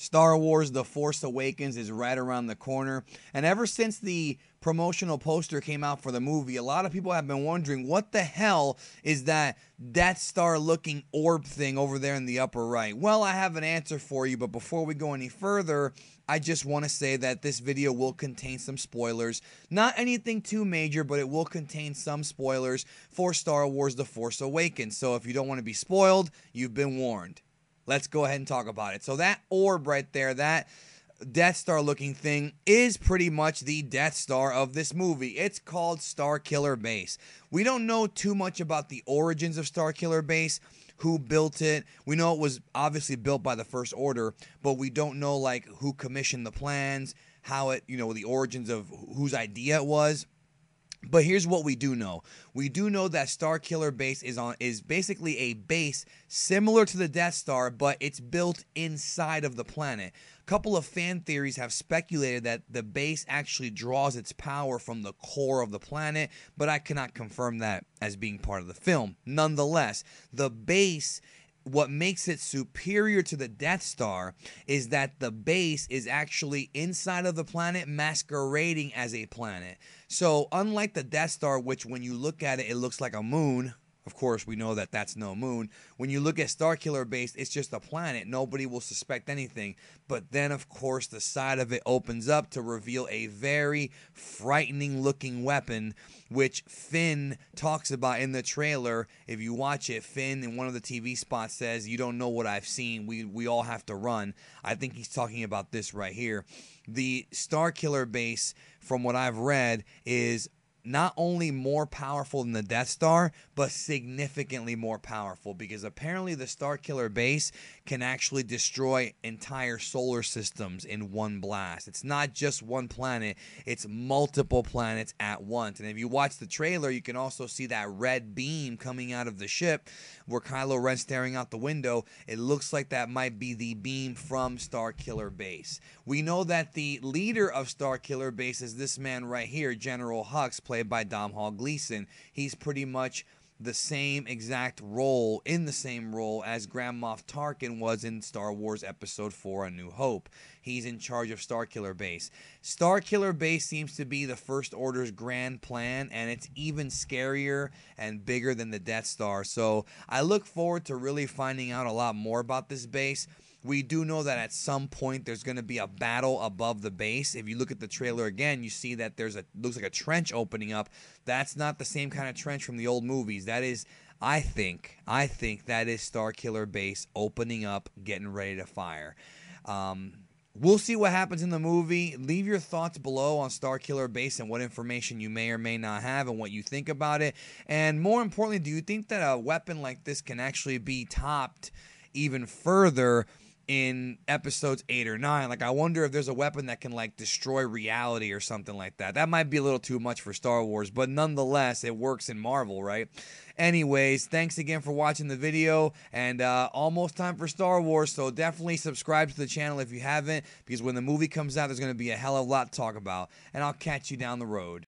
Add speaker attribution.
Speaker 1: Star Wars The Force Awakens is right around the corner. And ever since the promotional poster came out for the movie, a lot of people have been wondering, what the hell is that Death Star looking orb thing over there in the upper right? Well, I have an answer for you, but before we go any further, I just want to say that this video will contain some spoilers. Not anything too major, but it will contain some spoilers for Star Wars The Force Awakens. So if you don't want to be spoiled, you've been warned. Let's go ahead and talk about it. So that orb right there, that Death Star looking thing, is pretty much the Death Star of this movie. It's called Starkiller Base. We don't know too much about the origins of Starkiller Base, who built it. We know it was obviously built by the First Order, but we don't know like who commissioned the plans, how it, the origins of whose idea it was. But here's what we do know. We do know that Starkiller Base is basically a base similar to the Death Star, but it's built inside of the planet. A couple of fan theories have speculated that the base actually draws its power from the core of the planet, but I cannot confirm that as being part of the film. Nonetheless, the base, what makes it superior to the Death Star is that the base is actually inside of the planet masquerading as a planet. So unlike the Death Star, which when you look at it, it looks like a moon. Of course, we know that that's no moon. When you look at Starkiller Base, it's just a planet. Nobody will suspect anything. But then, of course, the side of it opens up to reveal a very frightening looking weapon, which Finn talks about in the trailer. If you watch it, Finn in one of the TV spots says, "You don't know what I've seen. We all have to run." I think he's talking about this right here. The Starkiller Base, from what I've read, is not only more powerful than the Death Star, but significantly more powerful, because apparently the Starkiller Base can actually destroy entire solar systems in one blast. It's not just one planet, it's multiple planets at once. And if you watch the trailer, you can also see that red beam coming out of the ship where Kylo Ren's staring out the window. It looks like that might be the beam from Starkiller Base. We know that the leader of Starkiller Base is this man right here, General Hux, played by Domhnall Gleeson. He's pretty much the same exact role, in the same role as Grand Moff Tarkin was in Star Wars Episode 4, A New Hope. He's in charge of Starkiller Base. Starkiller Base seems to be the First Order's grand plan, and it's even scarier and bigger than the Death Star. So I look forward to really finding out a lot more about this base. We do know that at some point there's going to be a battle above the base. If you look at the trailer again, you see that looks like a trench opening up. That's not the same kind of trench from the old movies. That is, I think that is Starkiller Base opening up, getting ready to fire. We'll see what happens in the movie. Leave your thoughts below on Starkiller Base and what information you may or may not have and what you think about it. And more importantly, do you think that a weapon like this can actually be topped even further in episodes 8 or 9? Like, I wonder if there's a weapon that can like destroy reality or something like that. That might be a little too much for Star Wars, but nonetheless, it works in Marvel, right? Anyways, thanks again for watching the video, and almost time for Star Wars, so definitely subscribe to the channel if you haven't, because when the movie comes out, there's going to be a hell of a lot to talk about, and I'll catch you down the road.